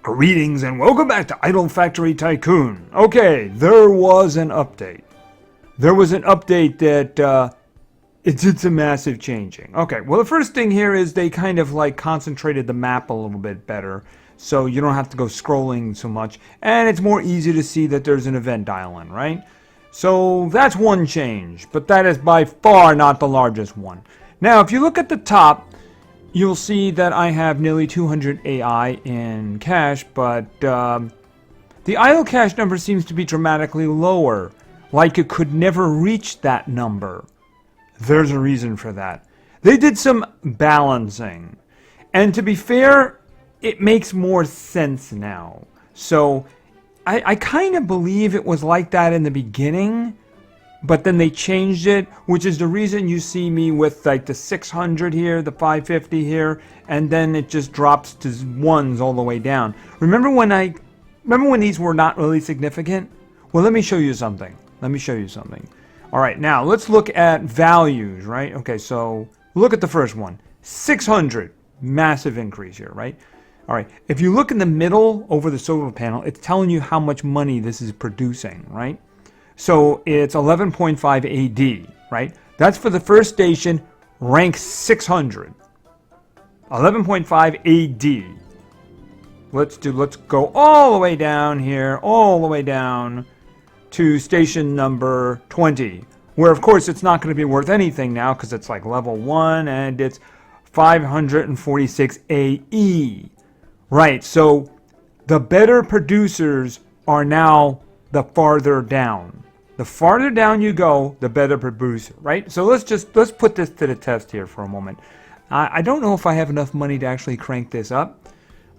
Greetings and welcome back to Idle Factory Tycoon. Okay, there was an update. There was an update that it did some massive changing. Okay, well the first thing here is they kind of like concentrated the map a little bit better, so you don't have to go scrolling so much, and it's more easy to see that there's an event dial-in, right? So that's one change, but that is by far not the largest one. Now, if you look at the top, you'll see that I have nearly 200 AI in cash, but the idle cash number seems to be dramatically lower, like it could never reach that number. There's a reason for that. They did some balancing, and to be fair, it makes more sense now. So I kind of believe it was like that in the beginning, but then they changed it, which is the reason you see me with like the 600 here, the 550 here, and then it just drops to ones all the way down. Remember when these were not really significant? Well, let me show you something. All right, now let's look at values, right? Okay, so look at the first one, 600, massive increase here, right? All right, if you look in the middle over the solar panel, it's telling you how much money this is producing, right? So it's 11.5 AD, right? That's for the first station, rank 600. 11.5 AD. Let's go all the way down here, all the way down to station number 20, where of course it's not going to be worth anything now because it's like level 1 and it's 546 AE. Right, so the better producers are now the farther down. The farther down you go, the better producer, right? So let's put this to the test here for a moment. I don't know if I have enough money to actually crank this up.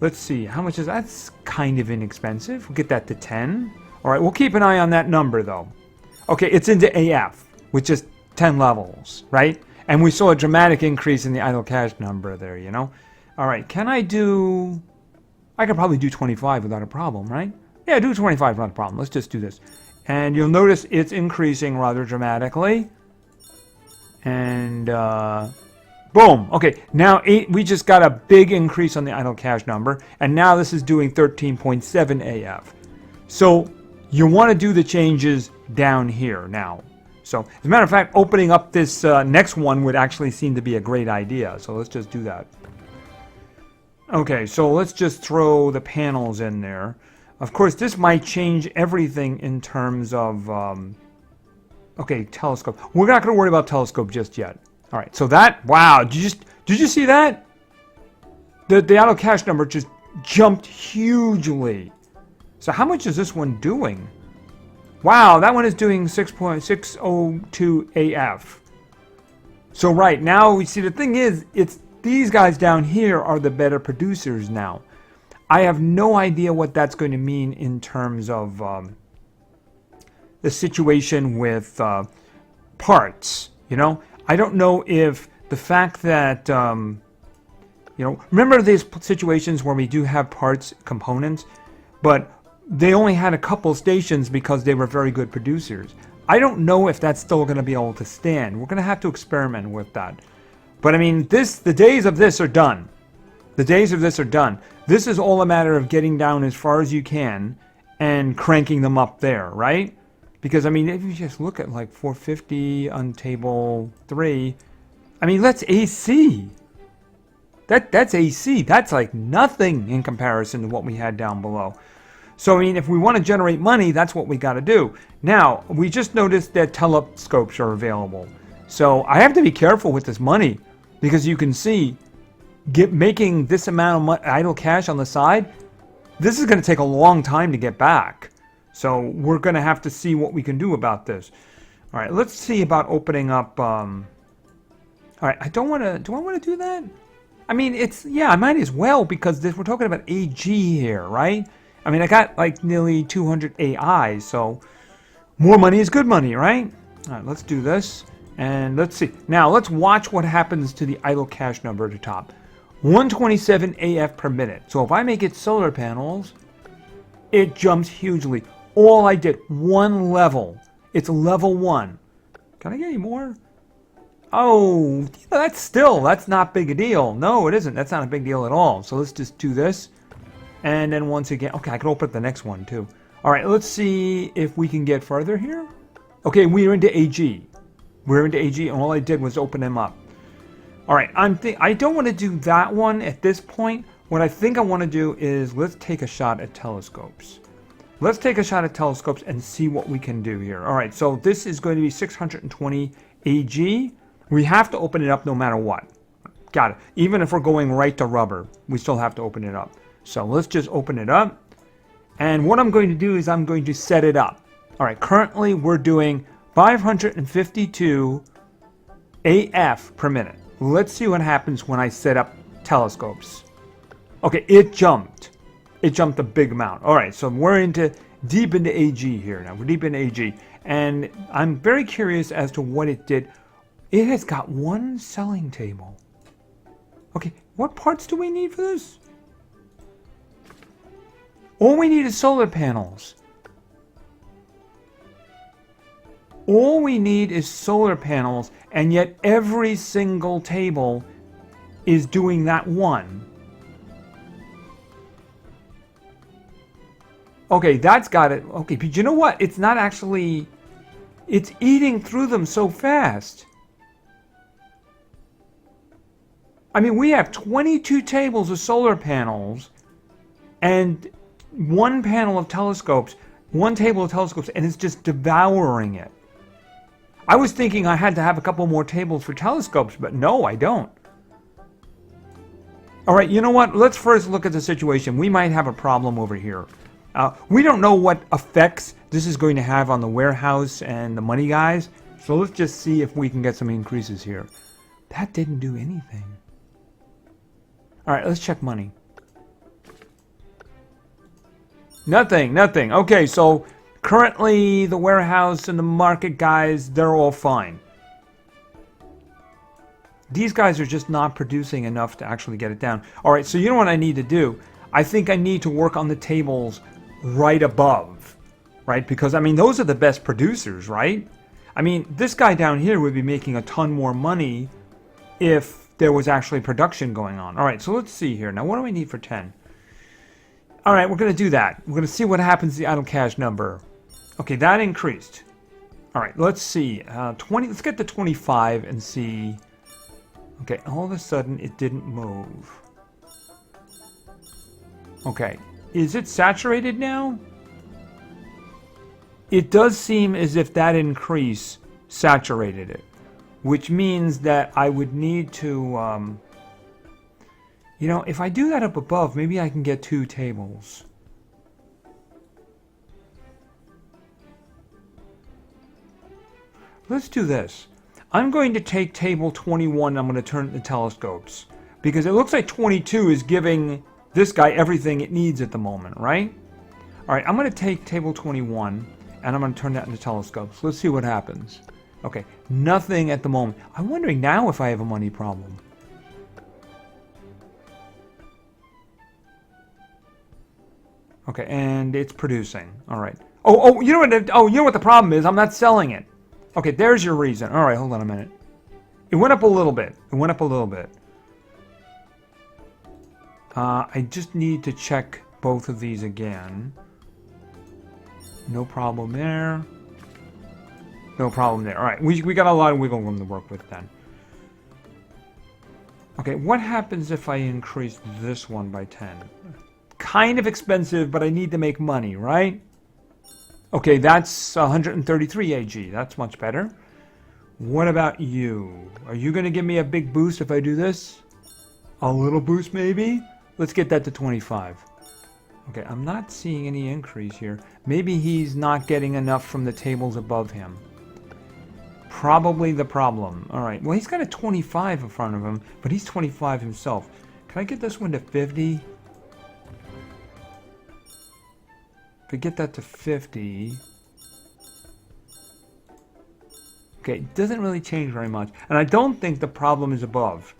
Let's see, how much is that? That's kind of inexpensive. We'll get that to 10. All right, we'll keep an eye on that number though. Okay, it's into AF with just 10 levels, right? And we saw a dramatic increase in the idle cash number there, you know? All right, I could probably do 25 without a problem, right? Yeah, do 25 without a problem. Let's just do this. And you'll notice it's increasing rather dramatically. And boom. Okay, now we just got a big increase on the idle cash number. And now this is doing 13.7 AF. So you want to do the changes down here now. So as a matter of fact, opening up this next one would actually seem to be a great idea. So let's just do that. Okay, so let's just throw the panels in there. Of course, this might change everything in terms of, okay, telescope. We're not going to worry about telescope just yet. All right, so that, wow, did you see that? The idle cash number just jumped hugely. So how much is this one doing? Wow, that one is doing 6.602 AF. So right now, we see the thing is, it's these guys down here are the better producers now. I have no idea what that's going to mean in terms of the situation with parts. You know, I don't know if the fact that you know, remember these situations where we do have parts components, but they only had a couple stations because they were very good producers. I don't know if that's still going to be able to stand. We're going to have to experiment with that. But I mean, the days of this are done. The days of this are done. This is all a matter of getting down as far as you can and cranking them up there, right? Because I mean, if you just look at like 450 on table 3, I mean, that's AC. That's AC. That's like nothing in comparison to what we had down below. So I mean, if we want to generate money, that's what we got to do. Now, we just noticed that telescopes are available. So I have to be careful with this money because you can see making this amount of idle cash on the side, this is going to take a long time to get back. So we're going to have to see what we can do about this. All right, let's see about opening up. All right, do I want to do that? I mean, yeah, I might as well because we're talking about AG here, right? I mean, I got like nearly 200 AI, so more money is good money, right? All right, let's do this. And let's see. Now, let's watch what happens to the idle cash number at the top. 127 AF per minute. So if I make it solar panels, it jumps hugely. All I did, one level. It's level 1. Can I get any more? Oh, that's not big a deal. No, it isn't. That's not a big deal at all. So let's just do this. And then once again, okay, I can open up the next one too. All right, let's see if we can get further here. Okay, we're into AG. We're into AG, and all I did was open them up. All right, I don't want to do that one at this point. What I think I want to do is let's take a shot at telescopes. Let's take a shot at telescopes and see what we can do here. All right, so this is going to be 620 AG. We have to open it up no matter what. Got it. Even if we're going right to rubber, we still have to open it up. So let's just open it up. And what I'm going to do is I'm going to set it up. All right, currently we're doing 552 AF per minute. Let's see what happens when I set up telescopes. Okay, it jumped. It jumped a big amount. All right, so we're deep into AG here now. We're deep into AG. And I'm very curious as to what it did. It has got one selling table. Okay, what parts do we need for this? All we need is solar panels. All we need is solar panels, and yet every single table is doing that one. Okay, that's got it. Okay, but you know what? It's not actually... It's eating through them so fast. I mean, we have 22 tables of solar panels and one panel of telescopes, one table of telescopes, and it's just devouring it. I was thinking I had to have a couple more tables for telescopes, but no, I don't. All right, you know what? Let's first look at the situation. We might have a problem over here. We don't know what effects this is going to have on the warehouse and the money guys, so let's just see if we can get some increases here. That didn't do anything. All right, let's check money. Nothing. Okay, so currently the warehouse and the market guys, they're all fine. These guys are just not producing enough to actually get it down. All right, so you know what I need to do? I think I need to work on the tables right above, right? Because, I mean, those are the best producers, right? I mean, this guy down here would be making a ton more money if there was actually production going on. All right, so let's see here. Now, what do we need for 10? All right, we're going to do that. We're going to see what happens to the idle cash number. Okay, that increased. All right, let's see. 20. Let's get to 25 and see. Okay, all of a sudden, it didn't move. Okay, is it saturated now? It does seem as if that increase saturated it, which means that I would need to, you know, if I do that up above, maybe I can get 2 tables. Let's do this. I'm going to take table 21, I'm going to turn it to telescopes, because it looks like 22 is giving this guy everything it needs at the moment, right? All right, I'm going to take table 21, and I'm going to turn that into telescopes. Let's see what happens. Okay, nothing at the moment. I'm wondering now if I have a money problem. Okay, and it's producing. All right. Oh, you know what? Oh, you know what the problem is? I'm not selling it. Okay, there's your reason. All right, hold on a minute. It went up a little bit. It went up a little bit. I just need to check both of these again. No problem there. No problem there. All right, we got a lot of wiggle room to work with then. Okay, what happens if I increase this one by 10? Kind of expensive, but I need to make money, right? Okay, that's 133 AG. That's much better. What about you? Are you going to give me a big boost if I do this? A little boost, maybe? Let's get that to 25. Okay, I'm not seeing any increase here. Maybe he's not getting enough from the tables above him. Probably the problem. All right, well, he's got a 25 in front of him, but he's 25 himself. Can I get this one to 50? If I get that to 50... Okay, it doesn't really change very much. And I don't think the problem is above.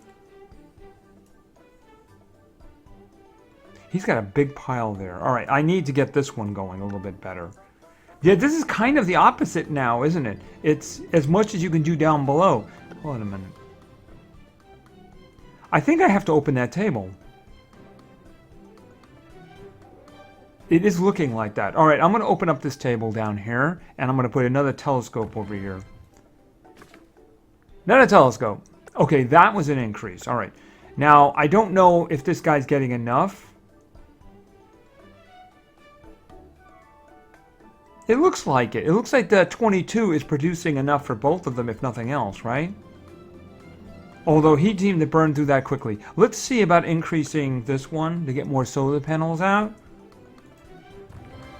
He's got a big pile there. All right, I need to get this one going a little bit better. Yeah, this is kind of the opposite now, isn't it? It's as much as you can do down below. Hold on a minute. I think I have to open that table. It is looking like that. All right, I'm going to open up this table down here, and I'm going to put another telescope over here. Another telescope. Okay, that was an increase. All right. Now, I don't know if this guy's getting enough. It looks like it. It looks like the 22 is producing enough for both of them, if nothing else, right? Although he seemed to burn through that quickly. Let's see about increasing this one to get more solar panels out.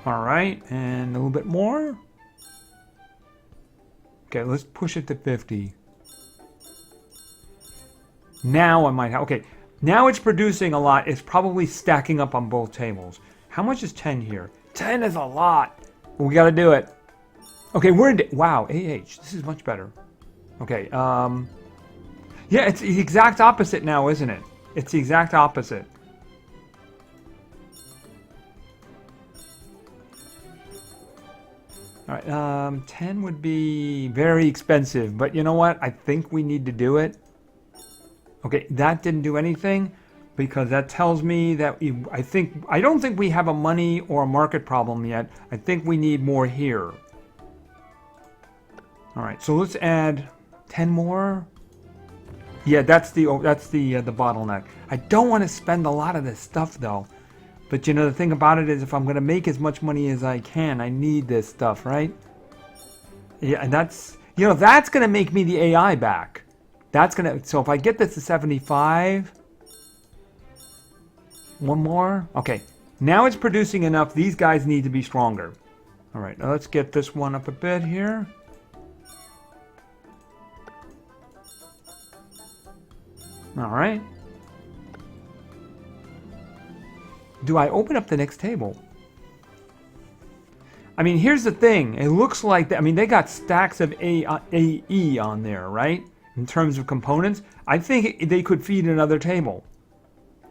All right, and a little bit more. Okay, let's push it to 50. Now I might have... Okay, now it's producing a lot. It's probably stacking up on both tables. How much is 10 here? 10 is a lot. We got to do it. Okay, we're in... Wow, AH. This is much better. Okay, yeah, it's the exact opposite now, isn't it? It's the exact opposite. All right, 10 would be very expensive, but you know what? I think we need to do it. Okay, that didn't do anything because that tells me that I don't think we have a money or a market problem yet. I think we need more here. All right, so let's add 10 more. Yeah, that's the bottleneck. I don't want to spend a lot of this stuff though. But you know, the thing about it is if I'm going to make as much money as I can, I need this stuff, right? Yeah, and that's, you know, that's going to make me the AI back. That's going to, so if I get this to 75, one more. Okay, now it's producing enough. These guys need to be stronger. All right, now let's get this one up a bit here. All right. Do I open up the next table? I mean, here's the thing. It looks like that. I mean, they got stacks of AE on there, right? In terms of components, I think they could feed another table.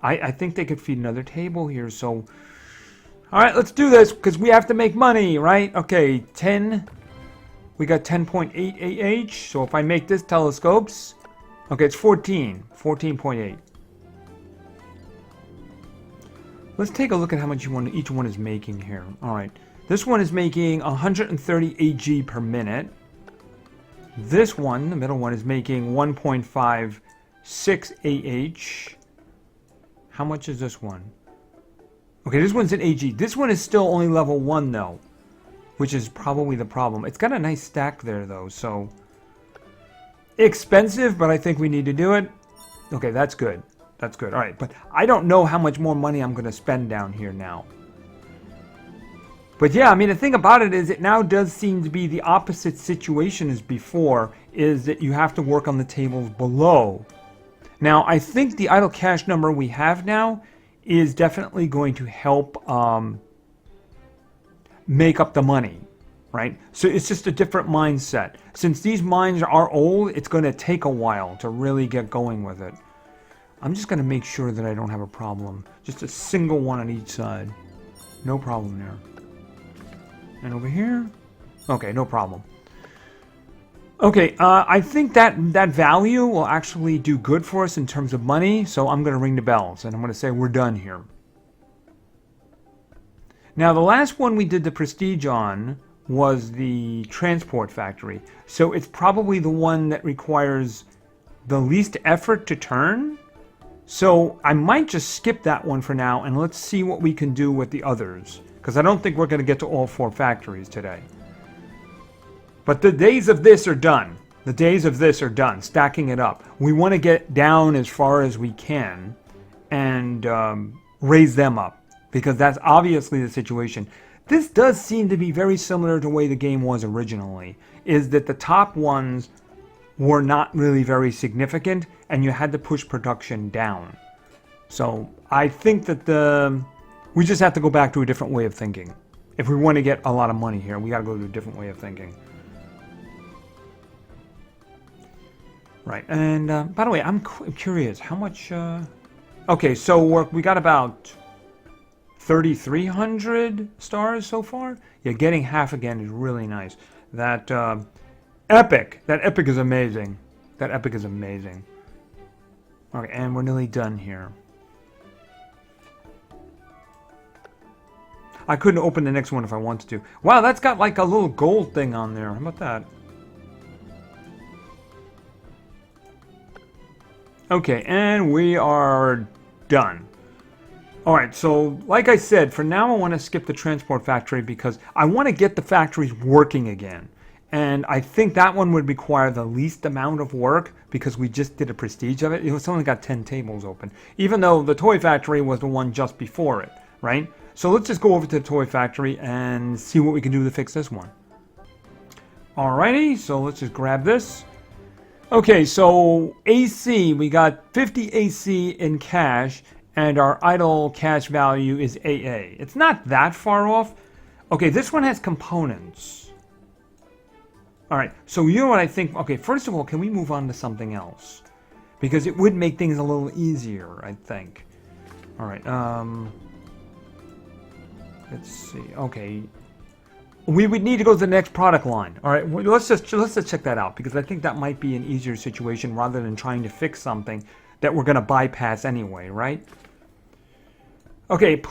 I think they could feed another table here. So, all right, let's do this because we have to make money, right? Okay, 10. We got 10.8 AH. So if I make this telescopes, okay, it's 14.8. Let's take a look at how much each one is making here. All right, this one is making 130 AG per minute. This one, the middle one, is making 1.56 AH. How much is this one? Okay, this one's an AG. This one is still only level 1 though, which is probably the problem. It's got a nice stack there though, so expensive, but I think we need to do it. Okay, that's good. That's good. All right, but I don't know how much more money I'm going to spend down here now. But yeah, I mean, the thing about it is it now does seem to be the opposite situation as before, is that you have to work on the tables below. Now, I think the idle cash number we have now is definitely going to help make up the money, right? So it's just a different mindset. Since these mines are old, it's going to take a while to really get going with it. I'm just going to make sure that I don't have a problem. Just a single one on each side. No problem there. And over here? Okay, no problem. Okay, I think that value will actually do good for us in terms of money, so I'm going to ring the bells, and I'm going to say we're done here. Now, the last one we did the prestige on was the transport factory, so it's probably the one that requires the least effort to turn. So I might just skip that one for now, and let's see what we can do with the others, because I don't think we're going to get to all 4 factories today. But the days of this are done. The days of this are done, stacking it up. We want to get down as far as we can and raise them up, because that's obviously the situation. This does seem to be very similar to the way the game was originally, is that the top ones were not really very significant, and you had to push production down. So I think that we just have to go back to a different way of thinking. If we want to get a lot of money here, we got to go to a different way of thinking. Right, and by the way, I'm curious, how much... Okay, so we got about 3,300 stars so far? Yeah, getting half again is really nice. That epic is amazing. That epic is amazing. Okay, and we're nearly done here. I couldn't open the next one if I wanted to. Wow, that's got like a little gold thing on there. How about that? Okay, and we are done. Alright, so like I said, for now I want to skip the transport factory because I want to get the factories working again. And I think that one would require the least amount of work because we just did a prestige of it. It's only got 10 tables open, even though the toy factory was the one just before it, right? So let's just go over to the toy factory and see what we can do to fix this one. Alrighty, so let's just grab this. Okay, so AC, we got 50 AC in cash, and our idle cash value is AA. It's not that far off. Okay, this one has components. Alright, so you know what I think? Okay, first of all, can we move on to something else? Because it would make things a little easier, I think. Alright, let's see. Okay. We would need to go to the next product line. Alright, let's just check that out, because I think that might be an easier situation rather than trying to fix something that we're going to bypass anyway, right? Okay,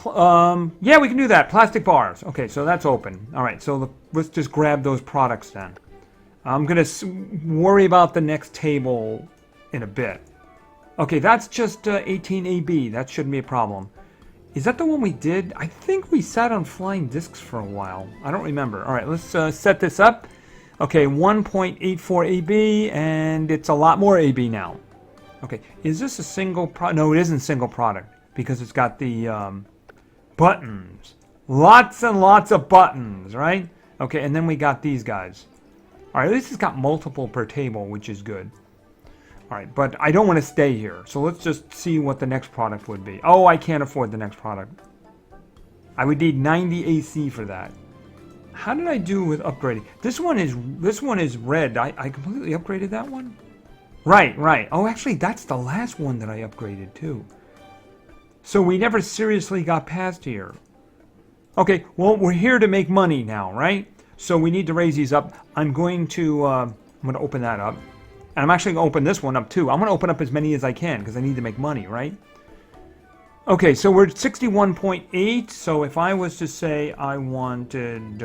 yeah, we can do that. Plastic bars. Okay, so that's open. Alright, so let's just grab those products then. I'm going to worry about the next table in a bit. Okay, that's just 18AB. That shouldn't be a problem. Is that the one we did? I think we sat on flying discs for a while. I don't remember. All right, let's set this up. Okay, 1.84 AB, and it's a lot more AB now. Okay, is this a single product? No, it isn't single product because it's got the buttons. Lots and lots of buttons, right? Okay, and then we got these guys. All right, at least it's got multiple per table, which is good. All right, but I don't want to stay here. So let's just see what the next product would be. Oh, I can't afford the next product. I would need 90 AC for that. How did I do with upgrading? This one is red. I completely upgraded that one? Right. Oh, actually, that's the last one that I upgraded too. So we never seriously got past here. Okay, well, we're here to make money now, right? So we need to raise these up. I'm going to open that up. And I'm actually going to open this one up too. I'm going to open up as many as I can because I need to make money, right? Okay, so we're at 61.8. So if I was to say I wanted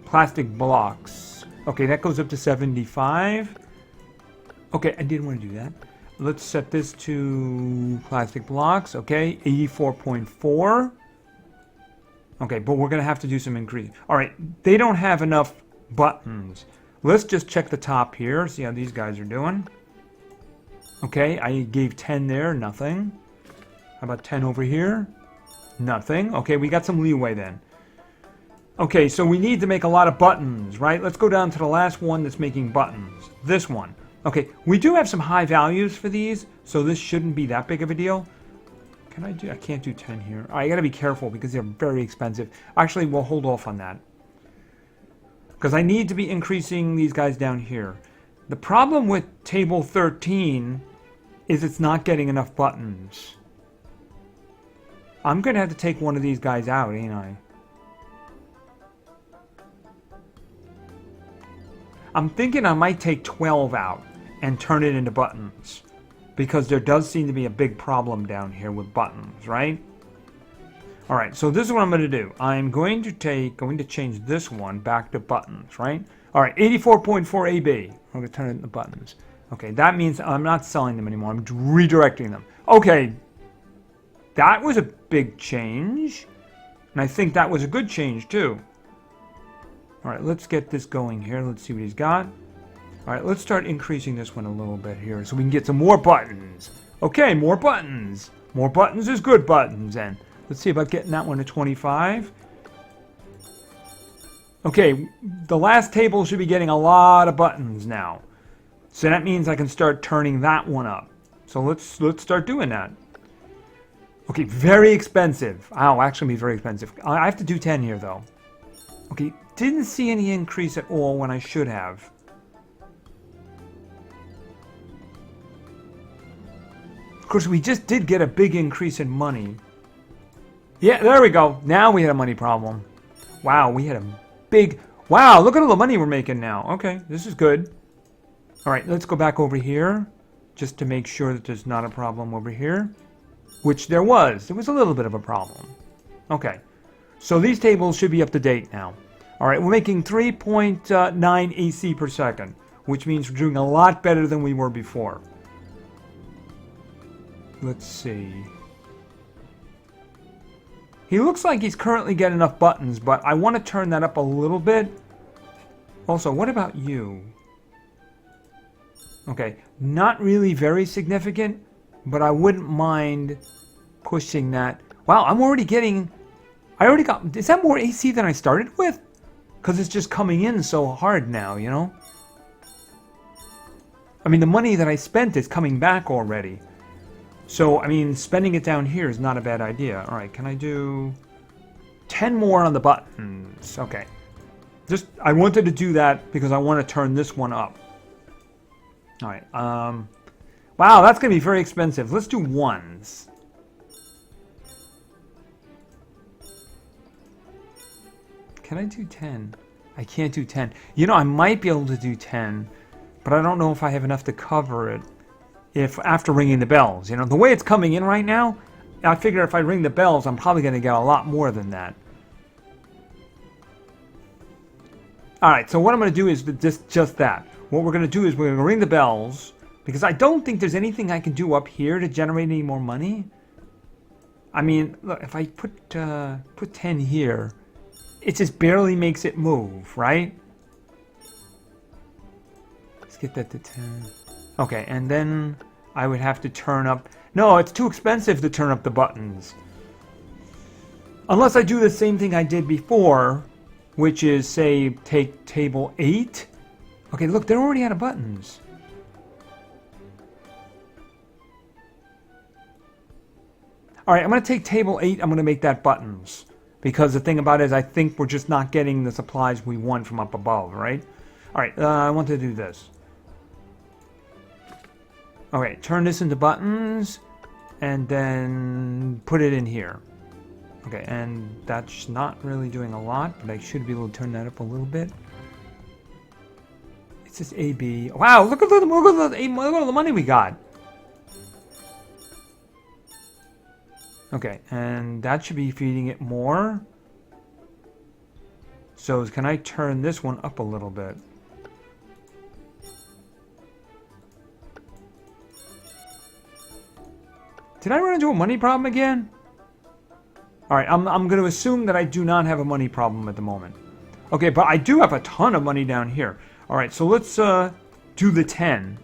plastic blocks. Okay, that goes up to 75. Okay, I didn't want to do that. Let's set this to plastic blocks. Okay, 84.4. Okay, but we're going to have to do some increase. All right, they don't have enough buttons. Let's just check the top here, see how these guys are doing. Okay, I gave 10 there, nothing. How about 10 over here? Nothing. Okay, we got some leeway then. Okay, so we need to make a lot of buttons, right? Let's go down to the last one that's making buttons. This one. Okay, we do have some high values for these, so this shouldn't be that big of a deal. I can't do 10 here. I gotta be careful because they're very expensive. Actually, we'll hold off on that. Because I need to be increasing these guys down here. The problem with table 13 is it's not getting enough buttons. I'm gonna have to take one of these guys out, ain't I? I'm thinking I might take 12 out and turn it into buttons. Because there does seem to be a big problem down here with buttons, right? Alright, so this is what I'm going to do. I'm going to change this one back to buttons, right? Alright, 84.4 AB. I'm going to turn it into buttons. Okay, that means I'm not selling them anymore. I'm redirecting them. Okay, that was a big change. And I think that was a good change, too. Alright, let's get this going here. Let's see what he's got. Alright, let's start increasing this one a little bit here so we can get some more buttons. Okay, more buttons. More buttons is good buttons, and let's see about getting that one to 25. Okay, the last table should be getting a lot of buttons now. So that means I can start turning that one up. So let's start doing that. Okay, very expensive. Oh, actually be very expensive. I have to do 10 here, though. Okay, didn't see any increase at all when I should have. Of course, we just did get a big increase in money. Yeah, there we go. Now we had a money problem. Wow, we had a big... Wow, look at all the money we're making now. Okay, this is good. All right, let's go back over here just to make sure that there's not a problem over here. Which there was. There was a little bit of a problem. Okay. So these tables should be up to date now. All right, we're making 3.9 AC per second, which means we're doing a lot better than we were before. Let's see. He looks like he's currently getting enough buttons, but I want to turn that up a little bit. Also, what about you? Okay, not really very significant, but I wouldn't mind pushing that. Wow, I'm already getting... I already got... Is that more AC than I started with? Because it's just coming in so hard now, you know? I mean, the money that I spent is coming back already. So, I mean, spending it down here is not a bad idea. All right, can I do 10 more on the buttons? Okay. Just, I wanted to do that because I want to turn this one up. All right. Wow, that's going to be very expensive. Let's do ones. Can I do 10? I can't do 10. You know, I might be able to do 10, but I don't know if I have enough to cover it if after ringing the bells. You know, the way it's coming in right now, I figure if I ring the bells, I'm probably going to get a lot more than that. All right, so what I'm going to do is just that. What we're going to do is we're going to ring the bells, because I don't think there's anything I can do up here to generate any more money. I mean, look, if I put 10 here, it just barely makes it move, right? Let's get that to 10. Okay, and then I would have to turn up... No, it's too expensive to turn up the buttons. Unless I do the same thing I did before, which is, say, take table 8. Okay, look, they're already out of buttons. All right, I'm going to take table 8. I'm going to make that buttons. Because the thing about it is I think we're just not getting the supplies we want from up above, right? All right, I want to do this. Okay, turn this into buttons, and then put it in here. Okay, and that's not really doing a lot, but I should be able to turn that up a little bit. It's just AB. Wow, look at the money we got. Okay, and that should be feeding it more. So can I turn this one up a little bit? Did I run into a money problem again? Alright, I'm going to assume that I do not have a money problem at the moment. Okay, but I do have a ton of money down here. Alright, so let's do the 10.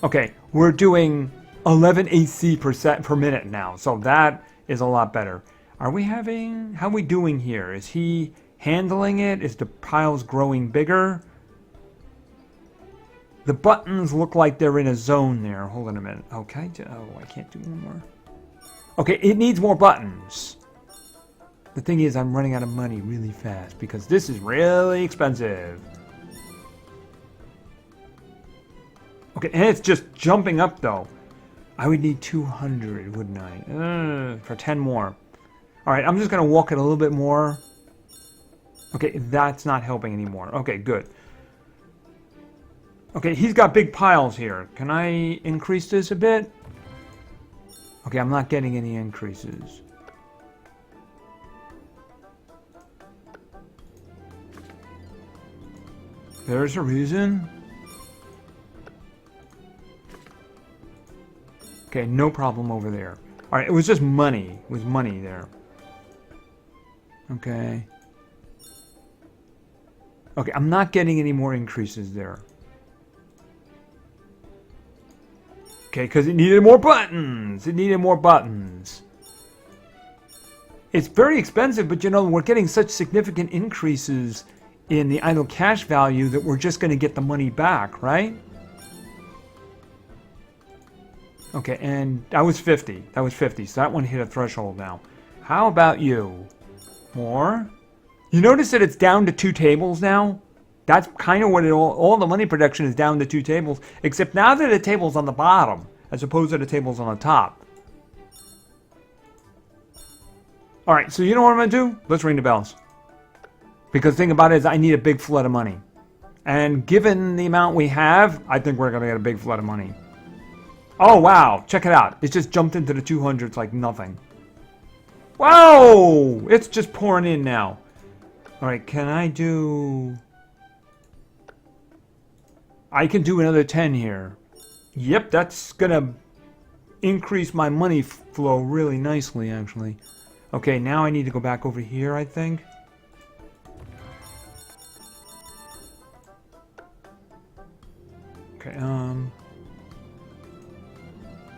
Okay, we're doing 11 AC per minute now, so that is a lot better. Are we having... How are we doing here? Is he handling it? Is the piles growing bigger? The buttons look like they're in a zone there. Hold on a minute. Okay. Oh, I can't do one more. Okay, it needs more buttons. The thing is, I'm running out of money really fast because this is really expensive. Okay, and it's just jumping up, though. I would need 200, wouldn't I? For 10 more. All right, I'm just going to walk it a little bit more. Okay, that's not helping anymore. Okay, good. Okay, he's got big piles here. Can I increase this a bit? Okay, I'm not getting any increases. There's a reason. Okay, no problem over there. All right, it was just money. It was money there. Okay. Okay, I'm not getting any more increases there. Okay, because it needed more buttons. It needed more buttons. It's very expensive, but you know, we're getting such significant increases in the idle cash value that we're just going to get the money back, right? Okay, and that was 50. That was 50, so that one hit a threshold now. How about you? More? You notice that it's down to 2 tables now? That's kind of what all the money production is down to 2 tables, except now that the table's on the bottom, as opposed to the tables on the top. Alright, so you know what I'm going to do? Let's ring the bells. Because the thing about it is I need a big flood of money. And given the amount we have, I think we're going to get a big flood of money. Oh, wow. Check it out. It just jumped into the 200s like nothing. Whoa! It's just pouring in now. Alright, can I do... I can do another 10 here. Yep, that's gonna increase my money flow really nicely, actually. Okay, now I need to go back over here, I think. Okay,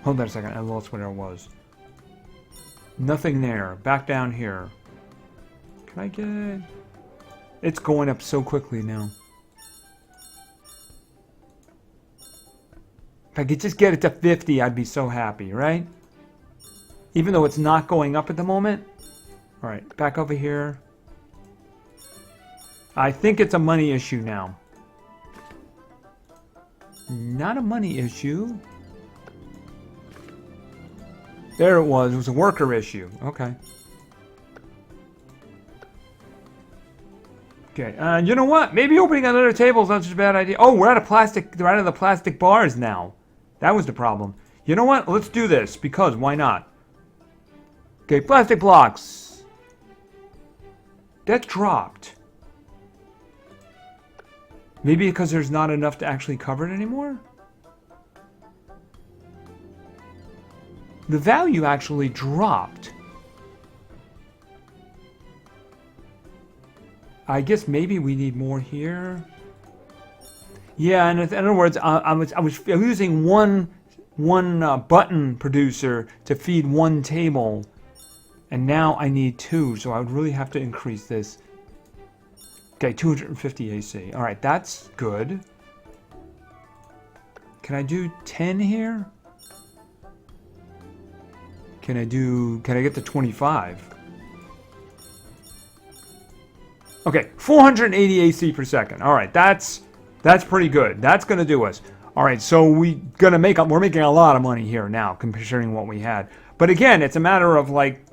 hold on a second, I lost where I was. Nothing there. Back down here. Can I get... It's going up so quickly now. If I could just get it to 50, I'd be so happy, right? Even though it's not going up at the moment. Alright, back over here. I think it's a money issue now. Not a money issue. There it was. It was a worker issue. Okay. Okay. You know what? Maybe opening another table is not such a bad idea. Oh, we're out of plastic. They're out of the plastic bars now. That was the problem. You know what? Let's do this because why not? Okay, plastic blocks. That dropped. Maybe because there's not enough to actually cover it anymore? The value actually dropped. I guess maybe we need more here. Yeah, and in other words, I was using one button producer to feed one table, and now I need 2, so I would really have to increase this. Okay, 250 AC. All right, that's good. Can I do 10 here? Can I get to 25? Okay, 480 AC per second. All right, that's pretty good. That's going to do us. All right, so we're making a lot of money here now, considering what we had. But again, it's a matter of like,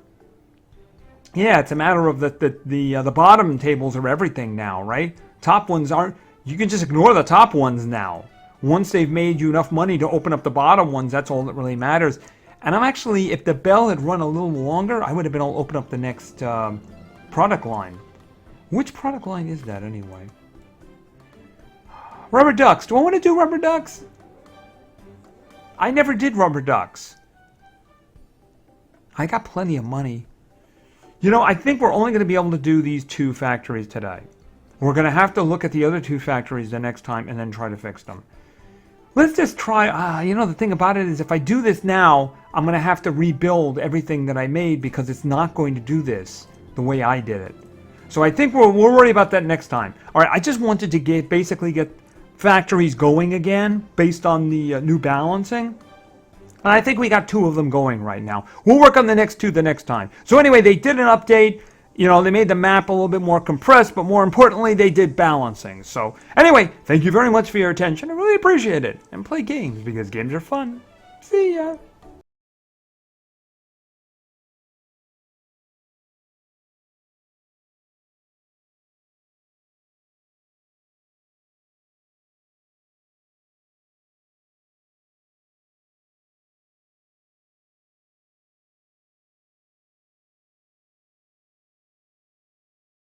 yeah, it's a matter of the bottom tables are everything now, right? Top ones aren't. You can just ignore the top ones now. Once they've made you enough money to open up the bottom ones, that's all that really matters. And I'm actually, if the bell had run a little longer, I would have been able to open up the next product line. Which product line is that anyway? Rubber ducks. Do I want to do rubber ducks? I never did rubber ducks. I got plenty of money. You know, I think we're only going to be able to do these 2 factories today. We're going to have to look at the other 2 factories the next time and then try to fix them. Let's just try, you know, the thing about it is if I do this now, I'm going to have to rebuild everything that I made because it's not going to do this the way I did it. So I think we'll worry about that next time. All right, I just wanted to basically get factories going again based on the new balancing. And I think we got 2 of them going right now. We'll work on the next 2 the next time. So anyway, they did an update. You know, they made the map a little bit more compressed, but more importantly, they did balancing. So anyway, thank you very much for your attention. I really appreciate it. And play games because games are fun. See ya.